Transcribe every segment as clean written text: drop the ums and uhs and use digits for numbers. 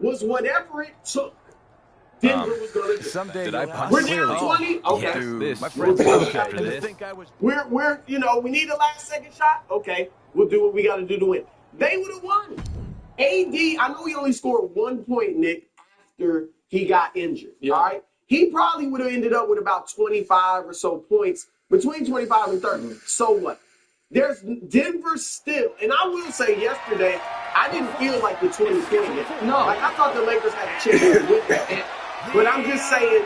was whatever it took. Denver was going to do. Someday We're down 20. Okay. My friends after this. We're we need a last second shot. Okay, we'll do what we got to do to win. They would have won. AD, I know he only scored 1 point, Nick, after he got injured. Yeah. All right, he probably would have ended up with about 25 or so points, between 25 and 30. Mm-hmm. So what? There's Denver still, and I will say yesterday, I didn't feel like the 20-point game. No, like I thought the Lakers had a chance to win that. But I'm just saying,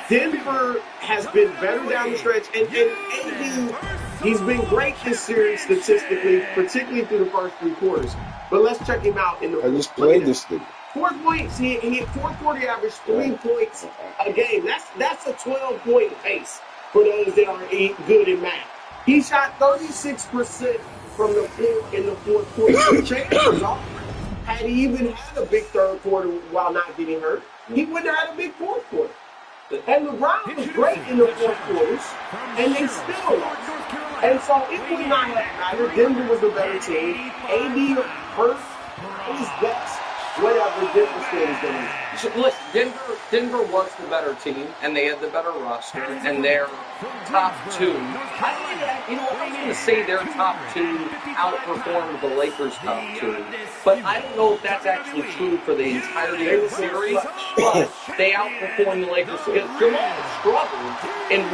Denver has been better down the stretch, and AD, he's been great this series statistically, particularly through the first 3 quarters. But let's check him out in the. I just played this thing. 4 points. He hit 4th quarter average 3 points a game. That's a 12-point pace for those that are good in math. He shot 36% from the floor in the 4th quarter. Chances are, had he even had a big 3rd quarter while not getting hurt, he wouldn't have had a big 4th quarter. And LeBron was great in the 4th quarters, and they still lost. And so it would not have mattered. Denver was the better team. AD hurt his best. Whatever Denver still is going to do. Look, Denver was the better team, and they had the better roster, and their top 2. I'm going to say their top 2 outperformed the Lakers' top 2, but I don't know if that's actually true for the entirety of the series, but they outperformed the Lakers because Jamal struggled in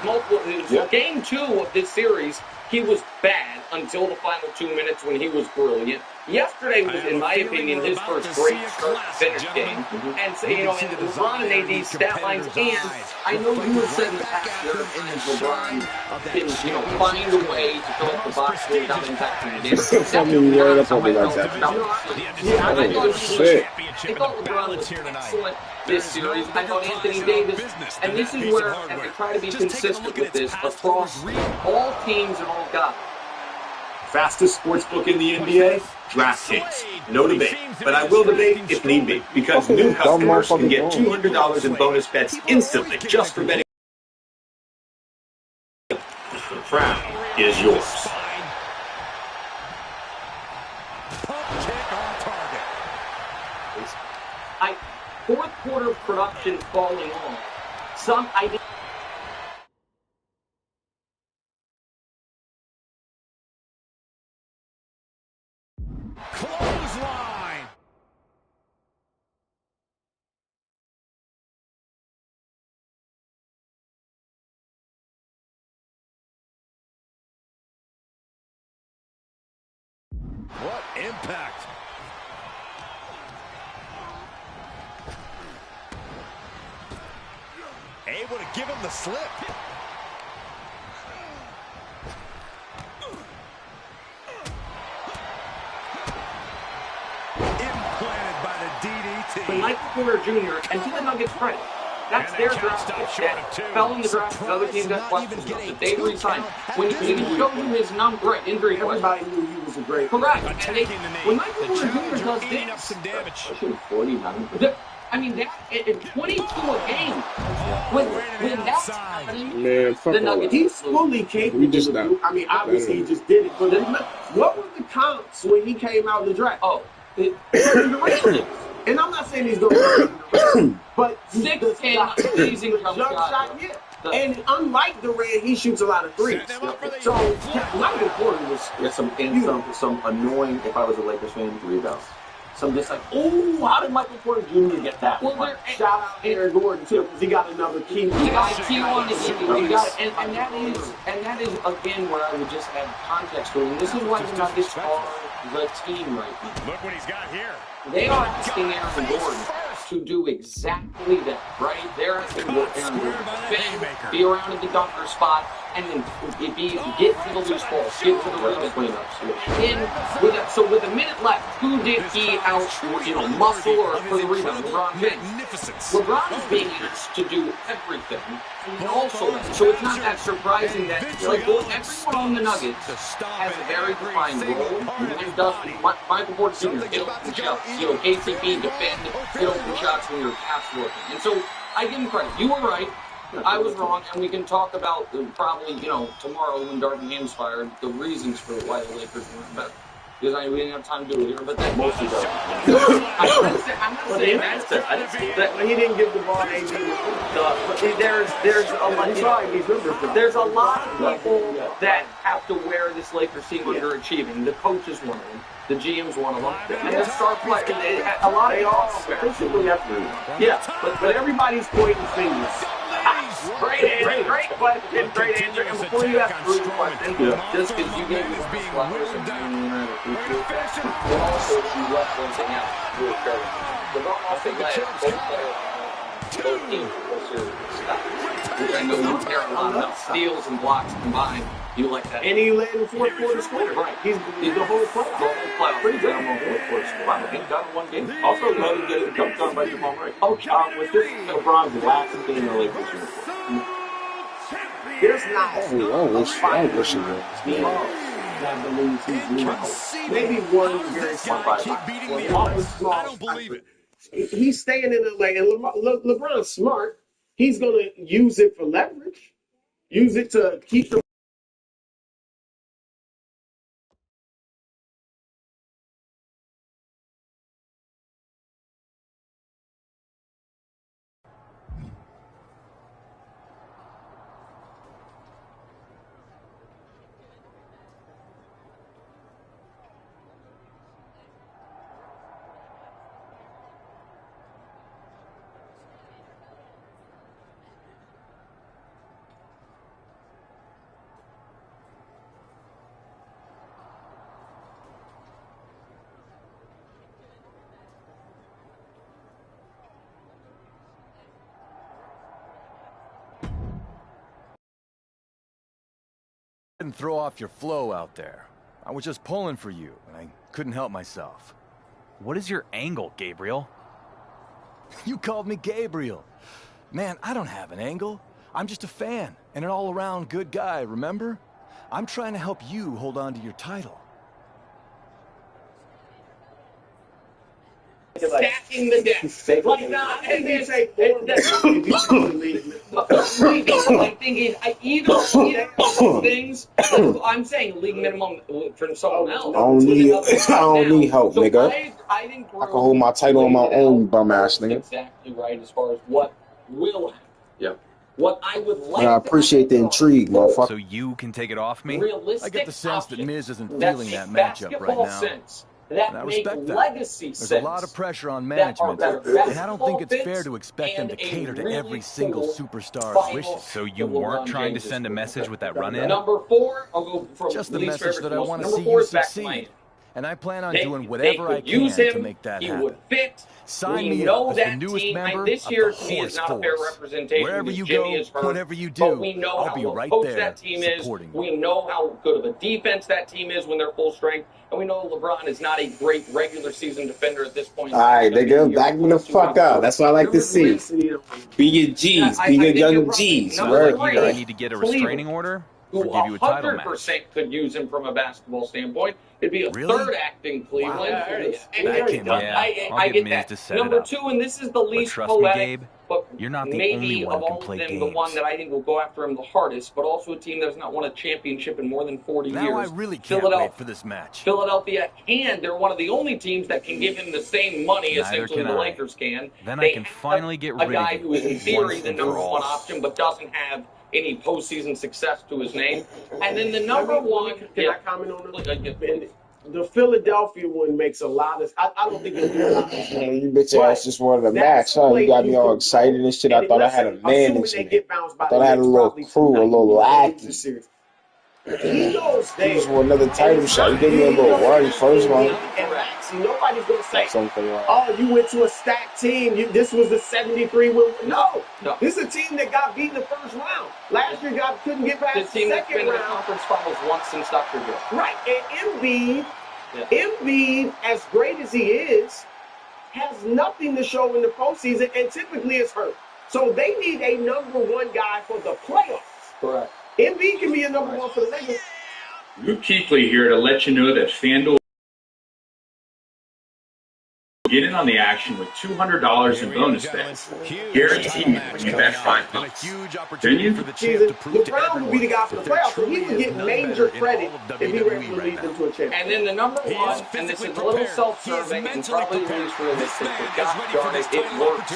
multiple game 2 of this series. He was bad until the final 2 minutes when he was brilliant. Yesterday was, in my opinion, his first great finish game. And so, and LeBron and AD's stat lines, and I know you have said in the past there are times LeBron can, find a way to fill up the box without impacting the game. Tell me where that's all that's happening. I thought LeBron was excellent this series. I thought Anthony Davis, and this is where I try to be consistent with this across all teams and all guys. Fastest sports book in the NBA? DraftKings. No debate. But I will debate if need be, because new customers can get $200 in bonus bets instantly just for betting. The crown is yours. Fourth quarter production falling off. Clothesline. What impact. Able to give him the slip. Implanted by the DDT. But Michael Porter Jr., and to the Nuggets credit, that's their draft pick that fell in the draft because other teams got questions about that they re-signed. When you showed him his number, injury everybody knew he was a great player. Correct. And when Michael Porter Jr. does this, 49. I mean, that in 22 a game, when that's happening, Man, fuck the all Nuggets. that. He's fully capable. I mean, obviously he just did it. But what were the comps when he came out in the draft? Oh, and I'm not saying he's going to but 6'10", amazing jump shot. Yeah. And unlike Durant, he shoots a lot of threes. So Michael Porter was some annoying, if I was a Lakers fan, rebounds. Some just like, oh, how did Michael Porter Jr. get that? Well, shout out Aaron Gordon too, because he got another key. He got and that is again where I would just add context to it. And this is why the Nuggets are the team right now. Look what he's got here. They are asking Aaron Gordon to do exactly that, right? They're asking Aaron Gordon to defend, be around in the dunker spot, and then get to the loose balls, get to the rim cleanups. So with a minute left, who did he muscle or for the rebound? LeBron James. LeBron is being asked to do everything. And also, so it's not that surprising that everyone on the Nuggets has a very defined role. And does Michael Porter Jr. hit open shots, KCP defend, hit open shots when your pass working. And so I give him credit. You were right. I was wrong, and we can talk about probably, tomorrow when Darvingham's fired, the reasons for why the Lakers weren't better. Because we didn't have time to do it here, but that mostly does. I'm not see that. I didn't see that. But he didn't give the ball to AD. There's a lot of people that have to wear this Lakers team underachieving. The coach is one of them. The GM's one of them. And the star player, a lot of They all basically have to. yeah, But everybody's pointing fingers. Great question, great answer. And before you ask Bruce a question, just because you gave me the flowers and also you left one thing out. Really fair. LeBron also led both teams was your stop. Which I know you care a lot about steals and blocks combined. You like that. And he led in fourth quarter scoring. Right. He's the whole playoff. Pretty good on fourth quarter scoring. He's done one game. Also, another good coach on by Jamal Murray. Okay. Was this LeBron's last game in the Lakers uniform? There's not. I wish it was. Maybe one very small. Keep beating me on this. I don't believe it. He's staying in LA, and LeBron's smart. He's going to use it for leverage. Use it to keep the. Didn't throw off your flow out there. I was just pulling for you, and I couldn't help myself. What is your angle, Gabriel? You called me Gabriel. Man, I don't have an angle. I'm just a fan and an all-around good guy, remember? I'm trying to help you hold on to your title. Stacking the deck. Like not, and then say, I'm thinking, either of those things, I'm saying league minimum from someone else. I don't need help, so nigga. I think I can hold my title on my own, bum ass nigga. Exactly right as far as what will happen. Yeah. What I would like. And I appreciate the intrigue, motherfucker. So you can take it off me? Realistic I get the sense that option Miz isn't that feeling that make matchup right basketball now. sense, And that I make respect that. legacy There's sense. a lot of pressure on management, better and I don't think it's basketball fair to expect them to fits cater to and a every really single cool superstar's final wishes. So you that LeBron weren't trying to James send a is message with that run-in? Number 4, I'll go from Just the least message favorite that to I most. want to Number see 4 you is back to Miami. succeed. And I plan on They doing whatever I could can use him. to make that He happen. would fit. Sign We me know up as the that newest team. member This of year the to me is Horse not a fair Force. representation Wherever because you Jimmy go, is hurt. whatever you But do, we know I'll how be well right coached there that team is. supporting you. We know how good of a defense that team is when they're full strength. And we know LeBron is not a great regular season defender at this point. All right, nigga, back me the fuck up. That's what I like to see. Be your G's, be your young G's, Number right? Either I need to get a restraining order or who give you a title match. 100% could use him from a basketball standpoint. It'd be a Really? third acting Cleveland. Wow. And That came up. Yeah, I I'll get get Miz that. to set Number it up. 2, and this is the But least trust me, poetic, Gabe, but you're not the maybe only one of who can all play of them, games. the one that I think will go after him the hardest, but also a team that has not won a championship in more than 40 Now I years. really can't wait for this match. Philadelphia, and they're one of the only teams that can give him the same money, Neither essentially, can the I. Lakers can. Then They I can have finally get a rid of guy you who is in theory once the and number for all. 1 option, but doesn't have any postseason success to his name. And then the number one, Can I comment on it? The Philadelphia one makes a lot of. I don't think it'll be a lot. You bitch ass just wanted a match, huh? You got me all excited and shit. I thought I had a man in me. I thought I had a little crew, a little lackey. He knows He just want another title shot. You gave me a little run first one. And nobody's gonna say, Something like "Oh, you went to a stacked team. This was the '73 win." No, No. this is a team that got beat in the first round. Last year, couldn't get past this the team that's been second in the round. conference finals once since Dr. Gill. Right, and Yeah. Embiid, as great as he is, has nothing to show in the postseason, and typically is hurt. So they need a number 1 guy for the playoffs. Correct. Embiid can be a number 1 for the Lakers. Luke Kuechly here to let you know that FanDuel Get in on the action with $200 in bonus bets. Guaranteed when you bet $5. Don't you? The Browns would be the guy for the playoffs, so he would get major credit if he were able to lead them to a championship. And then the number one, and this is a little self-serving, and probably the least realistic, but gosh darn it, it works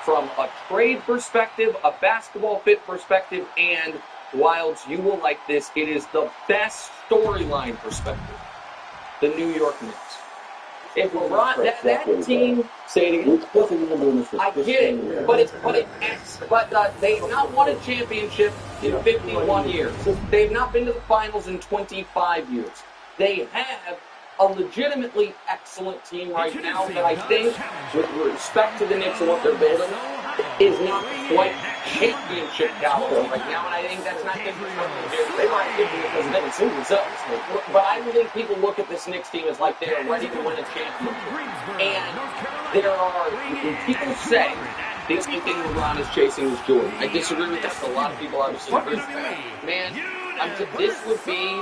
from a trade perspective, a basketball fit perspective, and Wilds, you will like this. It is the best storyline perspective. The New York Knicks. If LeBron, that team, say it again. I get it, but they've not won a championship in 51 years. They've not been to the finals in 25 years. They have a legitimately excellent team right now that I think, with respect to the Knicks and what they're building, is not quite championship caliber right now, and I think that's not good for them. They might think it because they haven't seen themselves. But I don't think people look at this Knicks team as like they are ready to win a championship. And there are, people say the only thing LeBron is chasing is Jordan. I disagree with that, but a lot of people obviously agree with that. Man, this would be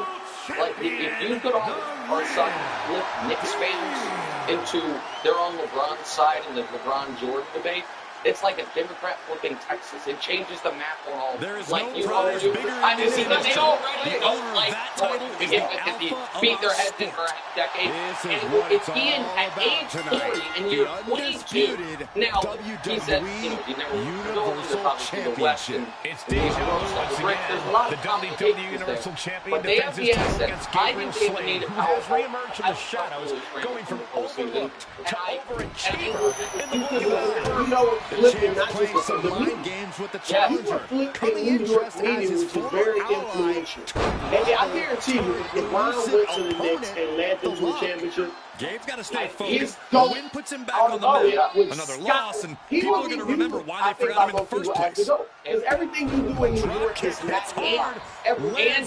like if you could all of a sudden flip Knicks fans into their own LeBron side in the LeBron-Jordan debate. It's like a Democrat flipping Texas. It changes the map on all. There's like no you prize already, bigger I mean, than they already don't like title if he beat their heads in for a decade. And if Ian at age 40 and you're 22, now he said, you know, he never go to the West and it's deja vu. there's a lot of complications there. But they have the assets. I think they would need a powerful. Reemerge from the shadows, going from overlooked to overachieved in the blue. You know, flipping not just the mind games with the you challenger. were flipping New York media, which is very influential. And I guarantee you, if LeBron went to the Knicks and led them to a championship, Gabe's got to stay he's focused. going- The win puts him back on the map. Another loss, and people are going to remember why they forgot him in the first place. Because everything you do in New York is not hard.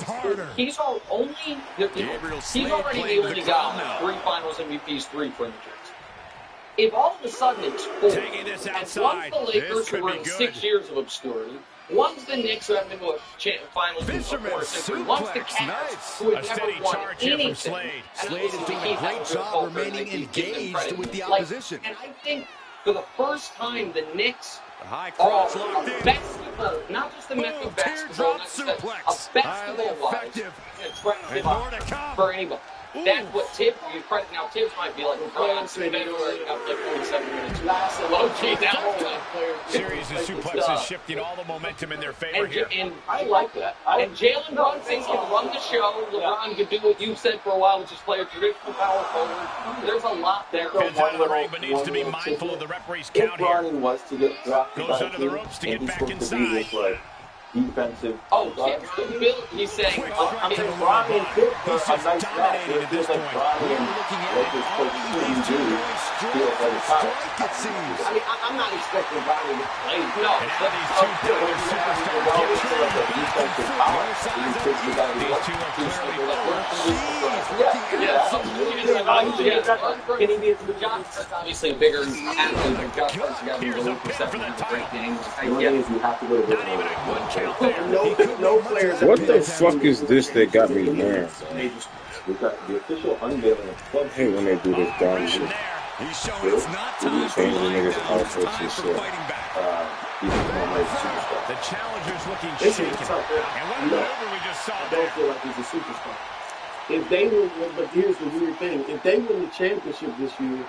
harder. He's already the only guy 3 finals MVPs, 3 franchises. If all of a sudden it's 4, Taking this and outside, one's the Lakers this who could were be in good. 6 years of obscurity, one's the Knicks who haven't been to a finals in Fisherman 4 centuries, one's the suplex, Cavs nice. who A have never steady won charge here from anything. Slade. And Slade is obviously doing he a great has job Walker, remaining and they keep giving him engaged credit. with the Like, opposition. and I think for the first time the Knicks The high are cross a locked in. basketball, not just a method of basketball, teardrop not just suplex. a basketball-wise, effective. attractive And more to come. for anybody. That's what Tibbs, now Tibbs might be like, Brian February, up like 47 minutes. Low-key, that whole Series of suplexes shifting all the momentum in their favor here. And I like that. And Jalen Brunson can run the show. LeBron could do what you said for a while, which is play a traditional power forward. There's a lot there. Heads out of the ring, but needs to be mindful of the referee's If count here. Bronny was to get drafted Goes by under a the team, ropes to get and he's back supposed to be inside. this, like, defensive. Oh, he's saying, I mean, Bronny and Pitt are a nice draft. It feels like Bronny and Lakers coach shouldn't do feels like a college. I mean, I'm not expecting Bronny to play. no, And now these two players, superstars, get It's like a defensive power. He takes the guy These two are clearly Can he be obviously bigger athlete than Josh Hart's got to be the perception of a great game. you have to go to not even a one count there. No players. What the fuck is this that got me mad? We've got the official unveiling of club. I hate when they do this dumb And shit. there, he's showing it's not time for Change the lying niggas' down, it's outfits time and for shit. fighting back. He's become a superstar. The challenger's looking This shaken. is tough. And what a No. maneuver we just saw I there. don't feel like he's a superstar. If they win, but here's the weird thing: if they win the championship this year,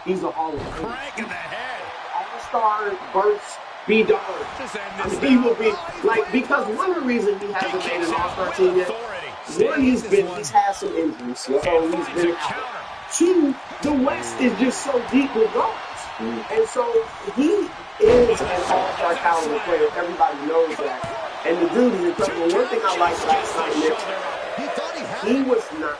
he's a Hall of Famer. Crank in the head. All-star burst, be darned. Just end I this mean, he now. will be like, because one of the reasons he hasn't made an All-Star team yet. One, he's had some injuries, so he's been out. 2, the West is just so deep with guards, and so he is an All-Star caliber player. Everybody knows that. And the dude is incredible. One thing I liked last night, Nick, he was not.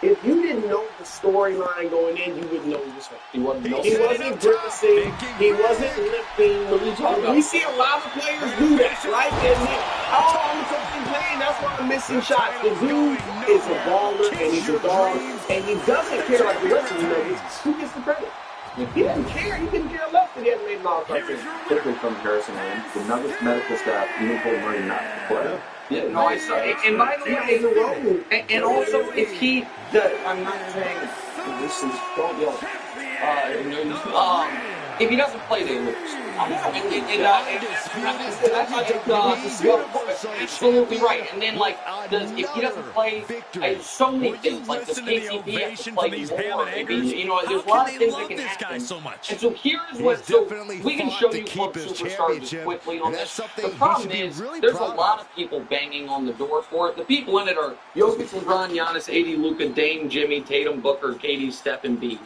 If you didn't know the storyline going in, you wouldn't know he was hurt. He wasn't He wasn't grimacing. He wasn't limping. We see a lot of players do that, right? And I'm fucking playing. That's why I'm missing shots. The dude is a baller, and he's a dog, and he doesn't care like the rest of the niggas. Who gets the credit? He didn't care. He couldn't care less that he hadn't made an All-Star team. different from Harrison Williams. The Nuggets medical staff even told Murray not to play. Yeah, no, I saw it. And by the way, and also if I'm not saying this is don't yell. If he doesn't play, they lose. Absolutely right. And then, like, if he doesn't play, so many things. Like, does KCP have to play more? Maybe, you know, there's a lot of things that can happen. And so here's what. So we can show you club superstars just quickly on this. The problem is there's a lot of people banging on the door for it. The people in it are Jokic, LeBron, Giannis, AD, Luka, Dame, Jimmy, Tatum, Booker, KD, Steph, and Embiid.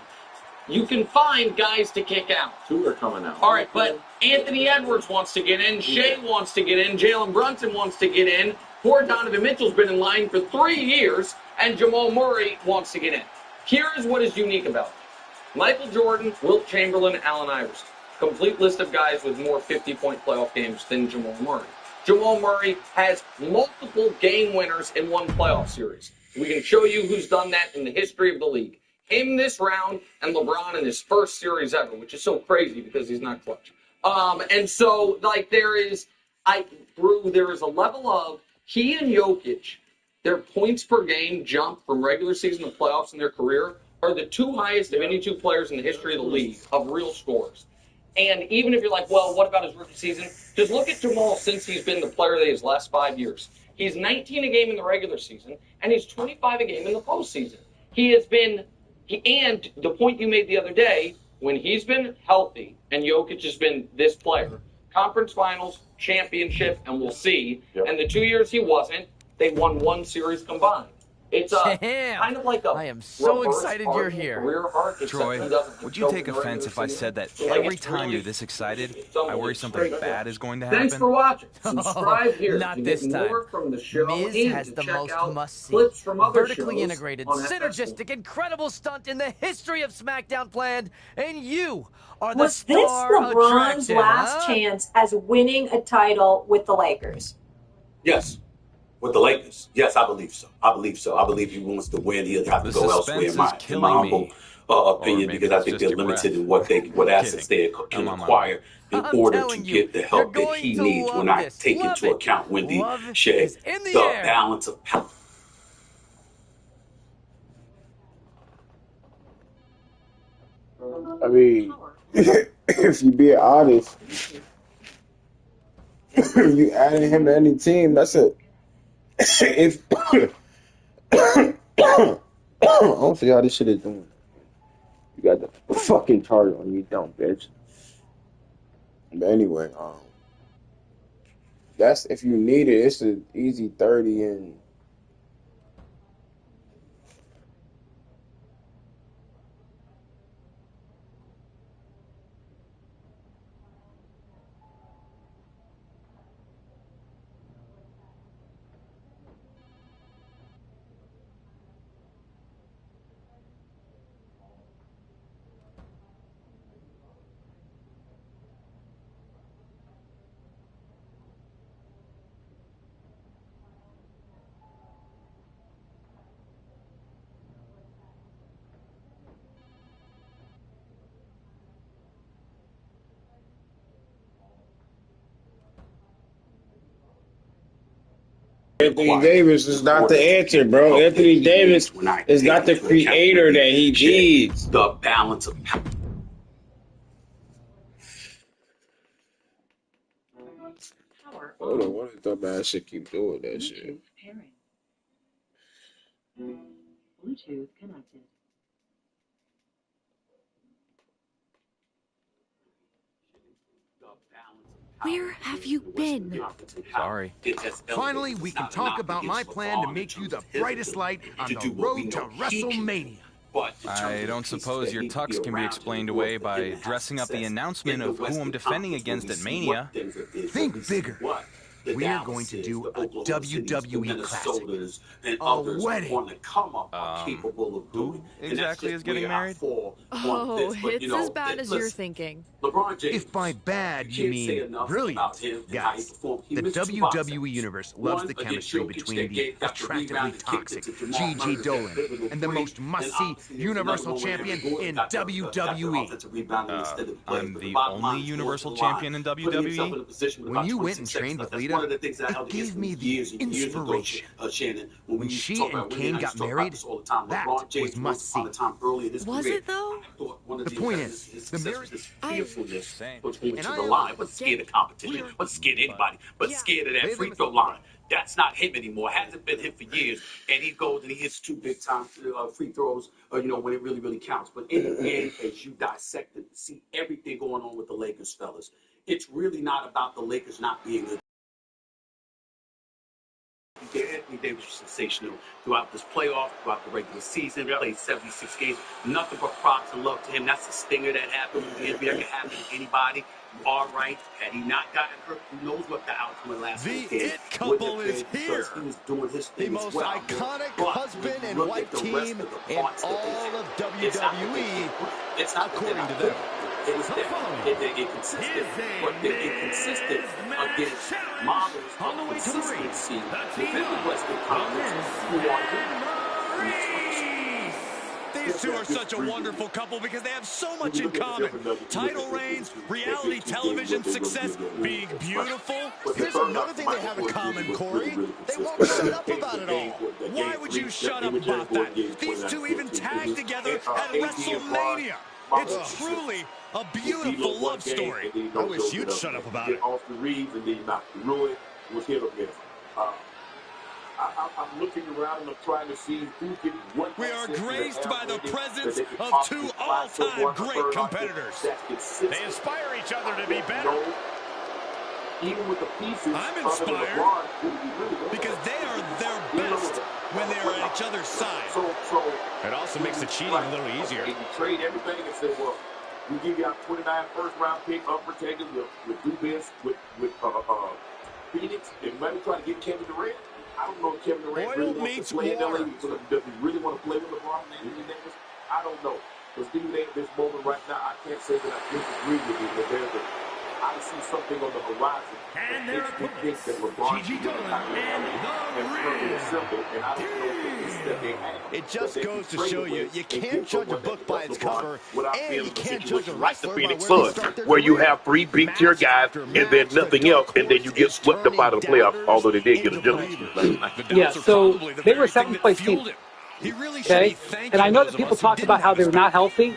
You can find guys to kick out. 2 are coming out. All right, but Anthony Edwards wants to get in. Shea wants to get in. Jalen Brunson wants to get in. Poor Donovan Mitchell's been in line for 3 years, and Jamal Murray wants to get in. Here is what is unique about it. Michael Jordan, Wilt Chamberlain, Allen Iverson. Complete list of guys with more 50-point playoff games than Jamal Murray. Jamal Murray has multiple game winners in one playoff series. We can show you who's done that in the history of the league. Him this round and LeBron in his first series ever, which is so crazy because he's not clutch. And so, like, there is a level of he and Jokic, their points per game jump from regular season to playoffs in their career are the 2 highest of any 2 players in the history of the league of real scorers. And even if you're like, well, what about his rookie season? Just look at Jamal since he's been the player that his last 5 years. He's 19 a game in the regular season, and he's 25 a game in the postseason. He has been... And the point you made the other day, when he's been healthy and Jokic has been this player, conference finals, championship, and we'll see. Yep. And the 2 years he wasn't, they won 1 series combined. It's kind of like a. I am so excited you're here. Troy, would you take offense if I said that every time you're this excited, I worry something bad is going to happen? Thanks for watching. Subscribe here not to this get time. more from the show. Miz has the most must-see, vertically integrated, synergistic, incredible stunt in the history of SmackDown planned, and you are the star attraction. Was this LeBron's last chance as winning a title with the Lakers? Yes. With the Lakers, yes, I believe so. I believe he wants to win. He'll have to go elsewhere, in my humble opinion, because I think they're limited in what assets they can acquire in order to get the help that he needs. When I take into account Wendy, Shea, the balance of power. I mean, if you be honest, you adding him to any team, that's it. If I don't see how this shit is doing. You got the fucking target on you, dumb bitch. But anyway, that's if you need it. It's an easy 30 and. Anthony Davis is not the answer, bro. Anthony Davis is not the creator that he needs. The balance of power. Hold on, what is dumbass shit keep doing that shit? Bluetooth connected. Where have you been? Sorry. Finally, we can talk about my plan to make you the brightest light on the road to WrestleMania. I don't suppose your tux can be explained away by dressing up the announcement of who I'm defending against at Mania. Think bigger. We're going to do a WWE classic. A wedding. Who exactly is getting married? Oh, it's as bad as you're thinking. If by bad you mean brilliant, guys, the WWE Universe loves the chemistry between the attractively toxic Gigi Dolan and the most must-see Universal Champion in WWE. I'm the only Universal Champion in WWE? When you went and trained with Lita, one of the things that I held against him years and years ago, Shannon. When she and Kane got married, that was must-see. Was it, though? The point is, the marriage... This fearfulness puts me to the line. Wasn't scared of competition. Wasn't scared of anybody. But scared of that free throw line. That's not him anymore. Hasn't been him for years. And he goes and he hits 2 big-time free throws, when it really, really counts. But in the end, as you dissect and see everything going on with the Lakers, fellas, it's really not about the Lakers not being good. Anthony Davis was sensational throughout this playoff, throughout the regular season. Played 76 games. Nothing but props and love to him. That's a stinger that happened with the NBA. That could happen to anybody. All right. Had he not gotten hurt, who knows what the outcome of last weekend The it couple is here. He was doing his thing the most iconic husband and wife team in all of WWE, according to them. It was that inconsistent, but the inconsistent against models of consistency within the Western Conference who are These two are such a wonderful couple because they have so much in common. Title reigns, reality television success, being beautiful. Here's another thing they have in common, Corey. They won't shut up about it all. Why would you shut up about that? These two even tagged together at WrestleMania. It's truly a beautiful love story. I wish you'd shut up about it. Austin Reeves and then Roy was hit or miss. I'm looking around and I'm trying to see who can what. We are graced by the presence of two all-time great competitors. They inspire each other to be better. Even with the pieces, I'm inspired because they are their best when they are at each other's side. It also makes the cheating a little easier. And you trade everything and say, well, we give you our 29 first-round pick, unprotected. We'll do this with Phoenix. And maybe try to get Kevin Durant. I don't know if Kevin Durant really wants to play in LA. Does he really want to play with LeBron and Anthony Davis? I don't know. But Steve, at this moment right now, I can't say that I disagree with you. But I see something on the horizon that makes me think that LeBron and I don't know if that they have. It just goes to show you, you can't judge a book by its cover, and you can't judge a wrestler by where they start their where you career. have 3 big-tier guys and then nothing else, and then you get swept up out of the playoffs, although they did get a gentleman. Yeah, so they were a 7th-place team. Okay? And I know that people talked about how they were not healthy.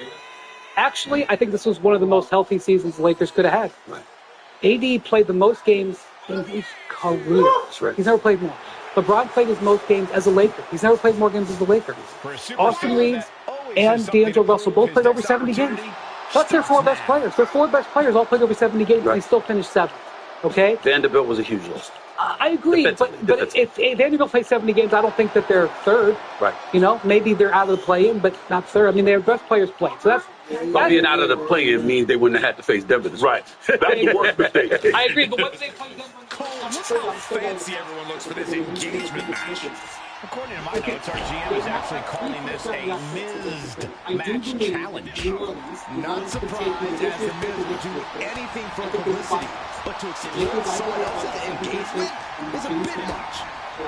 Actually, I think this was one of the most healthy seasons the Lakers could have had. AD played the most games in his career. He's never played more. LeBron played his most games as a Laker. He's never played more games as a Laker. Austin Reeves and D'Angelo Russell both played over 70 games. That's their 4 best players. Their 4 best players all played over 70 games, and they still finished 7th. Okay? Vanderbilt was a huge loss. I agree, but if Vanderbilt plays 70 games, I don't think that they're 3rd. Right. You know, maybe they're out of the play-in, but not 3rd. I mean, their best players play. So that's being out of the play-in means they wouldn't have had to face Denver. Right. That's the worst mistake. I agree, but what they play Denver? Look how fancy everyone looks for this engagement match. According to my notes, our GM is actually calling this a Miz'd match challenge. Not surprised, as the Miz will do anything for publicity, but to explode someone else's engagement is a bit much.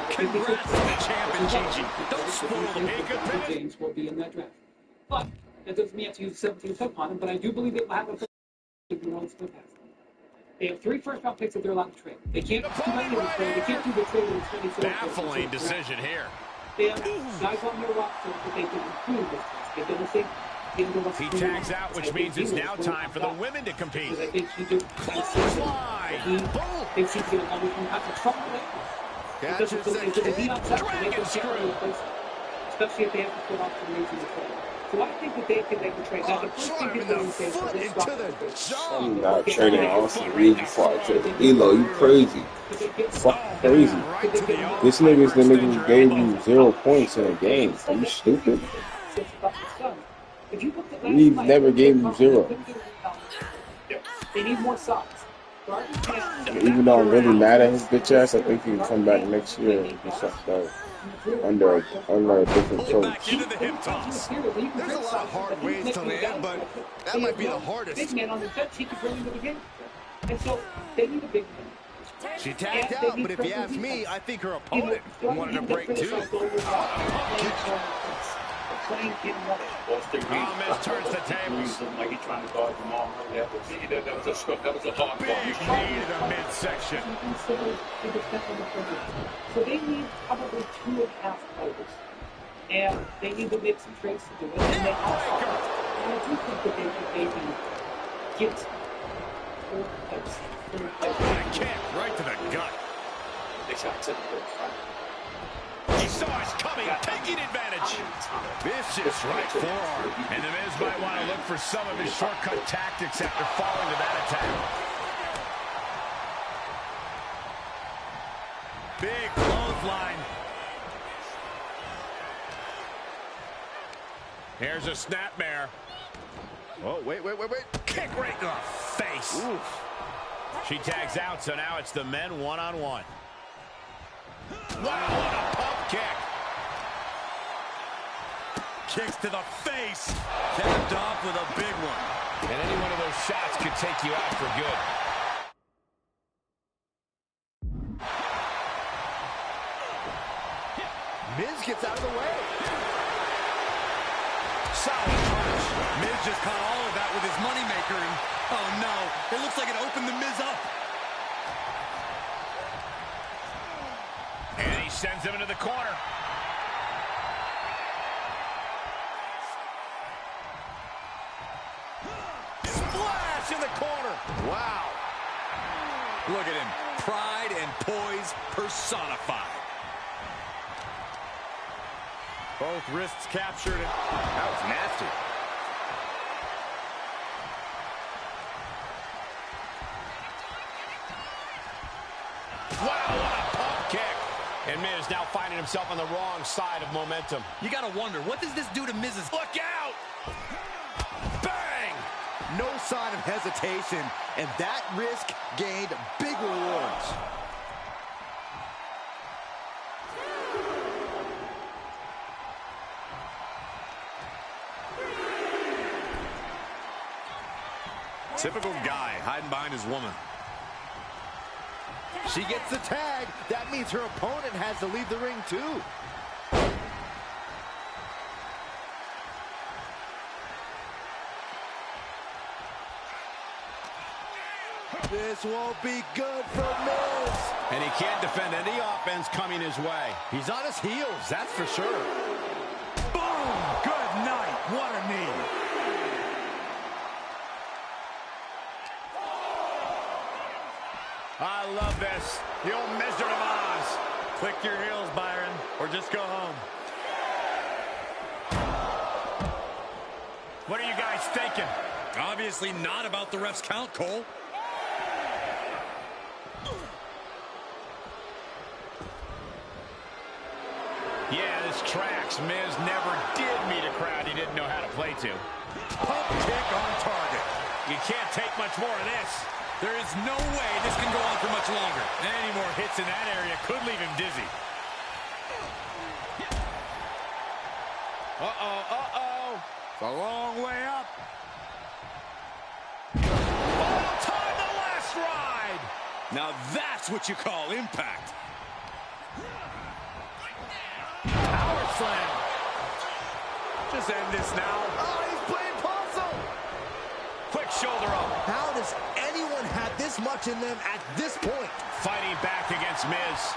Congrats to the champ and Gigi. Don't spoil the bacon, James will be in that draft. But that doesn't mean you have to use 17 stuff on him, but I do believe they will have a if you want to split past. They have 3 first-round picks that they're allowed to trade. They can't do too many of them trade. They can't do the trade in 24. Baffling decision here. They have guys on their roster that they can improve this class. They didn't think. He tags out, which means it's now time for the women to compete. I think he did. Thinks he's going to come from trouble. Catches the kick. Dragon screw. Especially if they have to put off the reason to trade. So I think that they can make the trade. Now, the first thing is going to say I'm not trading Austin Reeves before I trade Elo. You crazy. Fucking crazy. This nigga's the nigga who gave you 0 points in a game. Are you stupid? Reeves never gave you 0. They need more size. Even though I'm really mad at his bitch ass, I think he can come back next year and do something under a different coach. There's a lot of hard ways to land, but that might be the hardest. Big man on the bench, he could bring him to the game. And so they need a big man. She tagged out, but if you ask me, I think her opponent wanted to break too. playing him right. Miz turns the tables. Like he's trying to dodge them all. That was a hard big knee to the midsection. So they need probably 2.5 titles. And they need to make some trades to do it. And they also, and I do think that they could maybe get 4 picks. What a kick right to the gut. They shot to the front. He saw us coming, taking advantage. Vicious right forearm. And the Miz might want to look for some of his shortcut tactics after falling to that attack. Big clothesline. Here's a snapmare. Oh, wait. Kick right to the face. Oof. She tags out, so now it's the men one-on-one. Wow, what a pump kick. Kicks to the face. Capped off with a big one. And any one of those shots could take you out for good. Miz gets out of the way. Solid punch. Miz just caught all of that with his moneymaker. And, oh, no. It looks like it opened the Miz up. And he sends him into the corner. Splash in the corner. Wow. Look at him. Pride and poise personified. Both wrists captured. That was nasty. Wow, what a pump kick. And Miz now finding himself on the wrong side of momentum. You got to wonder, what does this do to Miz's... Look out! Bang! No sign of hesitation, and that risk gained big rewards. Typical guy hiding behind his woman. She gets the tag. That means her opponent has to leave the ring too. This won't be good for Miz. And he can't defend any offense coming his way. He's on his heels, that's for sure. Boom! Good night. What a knee. I love this. The old Wizard of Oz. Click your heels, Byron, or just go home. What are you guys thinking? Obviously not about the ref's count, Cole. Yeah, this tracks. Miz never did meet a crowd he didn't know how to play to. Pump kick on target. You can't take much more of this. There is no way this can go on for much longer. Any more hits in that area could leave him dizzy. Uh-oh. It's a long way up. Final time, the last ride. Now that's what you call impact. Power slam. Just end this now. Oh, he's playing possum. Quick shoulder up. How does anyone have this much in them at this point? Fighting back against Miz.